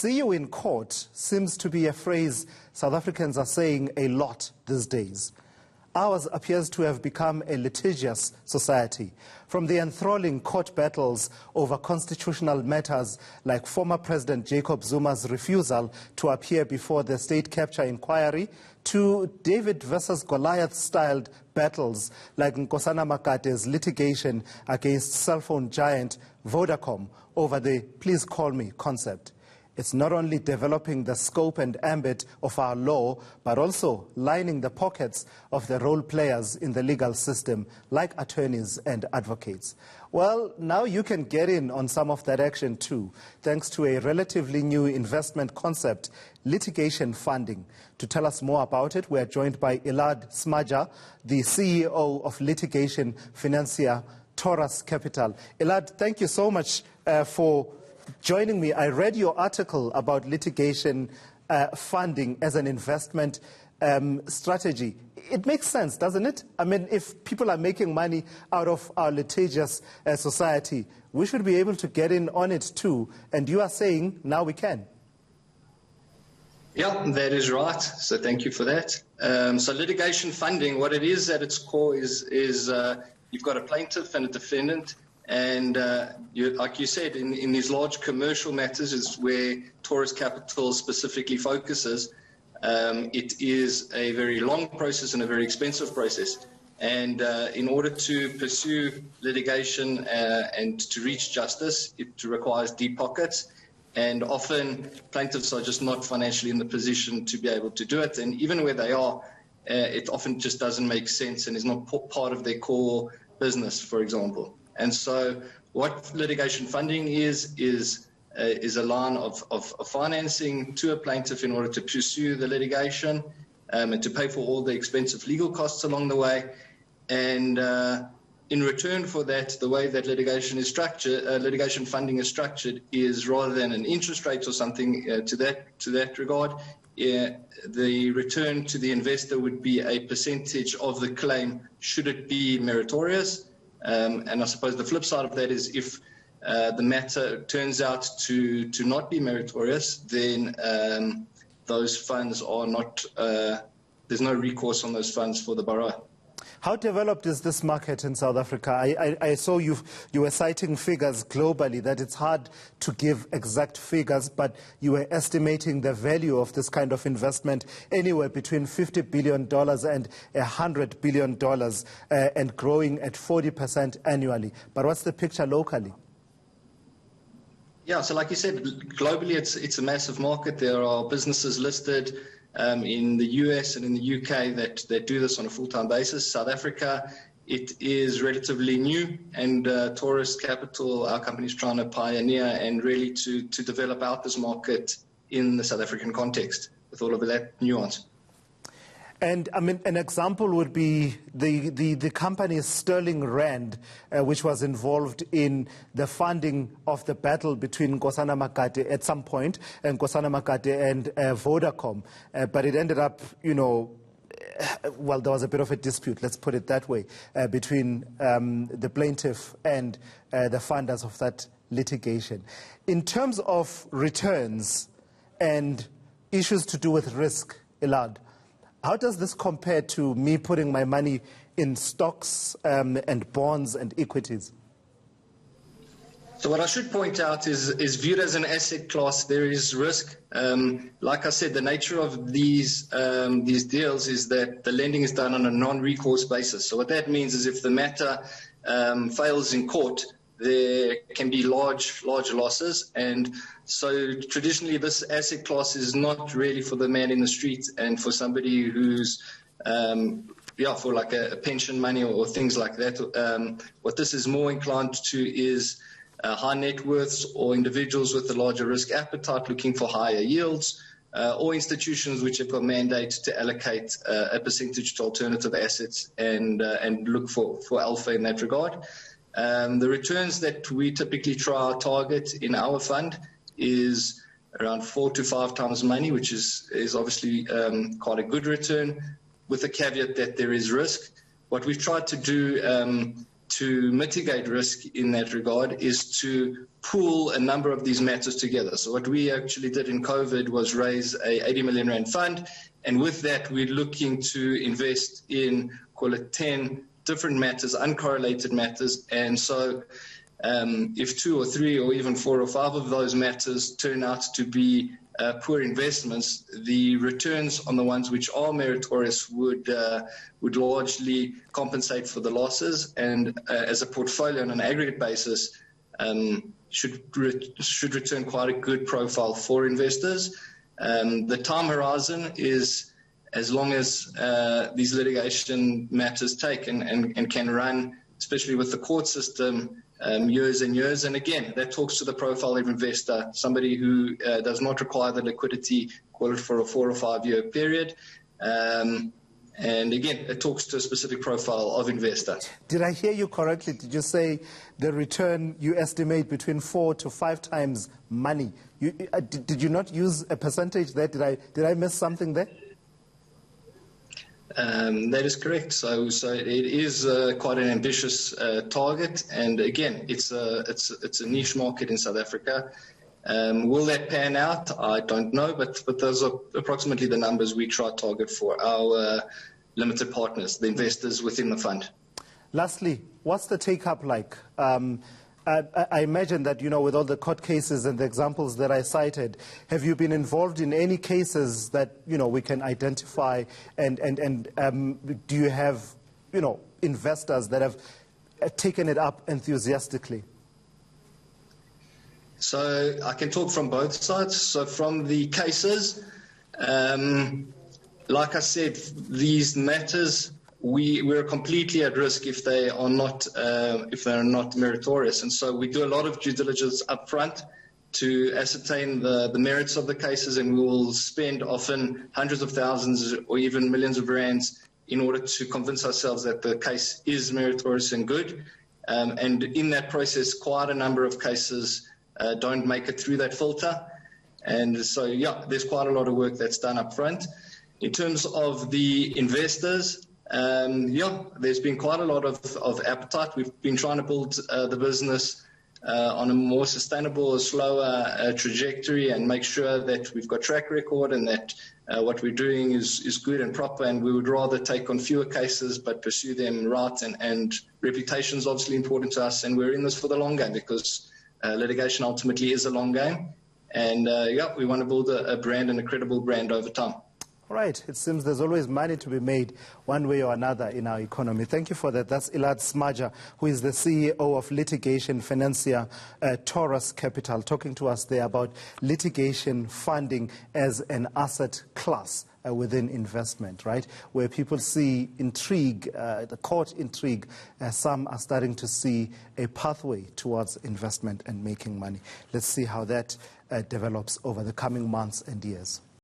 See you in court seems to be a phrase South Africans are saying a lot these days. Ours appears to have become a litigious society. From the enthralling court battles over constitutional matters like former President Jacob Zuma's refusal to appear before the state capture inquiry, to David versus Goliath-styled battles like Nkosana Makate's litigation against cellphone giant Vodacom over the "please call me" concept. It's not only developing the scope and ambit of our law, but also lining the pockets of the role players in the legal system, like attorneys and advocates. Well, now you can get in on some of that action too, thanks to a relatively new investment concept, litigation funding. To tell us more about it, we're joined by Elad Smaja, the CEO of litigation financier Taurus Capital. Elad, thank you so much for joining me. I read your article about litigation funding as an investment strategy. It makes sense, doesn't it? I mean, if people are making money out of our litigious society, we should be able to get in on it too. And you are saying now we can. Yeah, that is right. So thank you for that. So litigation funding, what it is at its core is you've got a plaintiff and a defendant. And like you said, in these large commercial matters is where Taurus Capital specifically focuses. It is a very long process and a very expensive process. And in order to pursue litigation and to reach justice, it requires deep pockets. And often plaintiffs are just not financially in the position to be able to do it. And even where they are, it often just doesn't make sense and is not part of their core business, for example. And so what litigation funding is a line of financing to a plaintiff in order to pursue the litigation and to pay for all the expensive legal costs along the way. And in return for that, the way that litigation is structured, litigation funding is structured, is rather than an interest rate or something to that regard, the return to the investor would be a percentage of the claim should it be meritorious. And I suppose the flip side of that is if the matter turns out to not be meritorious, then those funds are not, there's no recourse on those funds for the borrower. How developed is this market in South Africa? I saw you were citing figures globally, that it's hard to give exact figures, but you were estimating the value of this kind of investment anywhere between $50 billion and $100 billion and growing at 40% annually. But what's the picture locally? Yeah, so like you said, globally it's a massive market. There are businesses listed in the US and in the UK that do this on a full-time basis. South Africa, it is relatively new, and Taurus Capital, our company, is trying to pioneer and really to develop out this market in the South African context with all of that nuance. And I mean, an example would be the company Sterling Rand, which was involved in the funding of the battle between Nkosana Makate at some point, and Nkosana Makate and Vodacom. But it ended up, well, there was a bit of a dispute, let's put it that way, between the plaintiff and the funders of that litigation. In terms of returns and issues to do with risk, Elad, how does this compare to me putting my money in stocks and bonds and equities? So what I should point out is viewed as an asset class, there is risk. Like I said, the nature of these deals is that the lending is done on a non-recourse basis. So what that means is if the matter fails in court, there can be large losses. And so traditionally this asset class is not really for the man in the street and for somebody who's for like a pension money or things like that. What this is more inclined to is high net worths or individuals with a larger risk appetite looking for higher yields, or institutions which have got mandate to allocate a percentage to alternative assets and look for alpha in that regard. The returns that we typically try to target in our fund is around 4 to 5 times money, which is obviously quite a good return, with the caveat that there is risk. What we've tried to do to mitigate risk in that regard is to pool a number of these matters together. So what we actually did in COVID was raise a 80 million rand fund, and with that we're looking to invest in, call it 10 different matters, uncorrelated matters, and so if 2 or 3 or even 4 or 5 of those matters turn out to be poor investments, the returns on the ones which are meritorious would largely compensate for the losses, and as a portfolio on an aggregate basis should return quite a good profile for investors. The time horizon is as long as these litigation matters take and can run, especially with the court system, years and years. And again, that talks to the profile of investor, somebody who does not require the liquidity, call it for a 4 or 5 year period. And again, it talks to a specific profile of investor. Did I hear you correctly? Did you say the return you estimate between 4 to 5 times money? Did you not use a percentage there? Did I miss something there? That is correct. So it is quite an ambitious target, and again, it's a niche market in South Africa. Will that pan out? I don't know, but those are approximately the numbers we try to target for our limited partners, the investors within the fund. Lastly, what's the take-up like? I imagine that, with all the court cases and the examples that I cited, have you been involved in any cases that, we can identify, and do you have, investors that have taken it up enthusiastically? So I can talk from both sides. So from the cases, like I said, these matters, we're completely at risk if they are not meritorious, and so we do a lot of due diligence up front to ascertain the merits of the cases, and we will spend often hundreds of thousands or even millions of rands in order to convince ourselves that the case is meritorious and good. And in that process, quite a number of cases don't make it through that filter, and so there's quite a lot of work that's done up front. In terms of the investors, there's been quite a lot of appetite. We've been trying to build the business on a more sustainable, slower trajectory, and make sure that we've got track record and that what we're doing is good and proper, and we would rather take on fewer cases but pursue them right, and reputation is obviously important to us, and we're in this for the long game because litigation ultimately is a long game, and we want to build a brand and a credible brand over time. All right. It seems there's always money to be made one way or another in our economy. Thank you for that. That's Elad Smaja, who is the CEO of litigation financier Taurus Capital, talking to us there about litigation funding as an asset class within investment, right? Where people see intrigue, the court intrigue, some are starting to see a pathway towards investment and making money. Let's see how that develops over the coming months and years.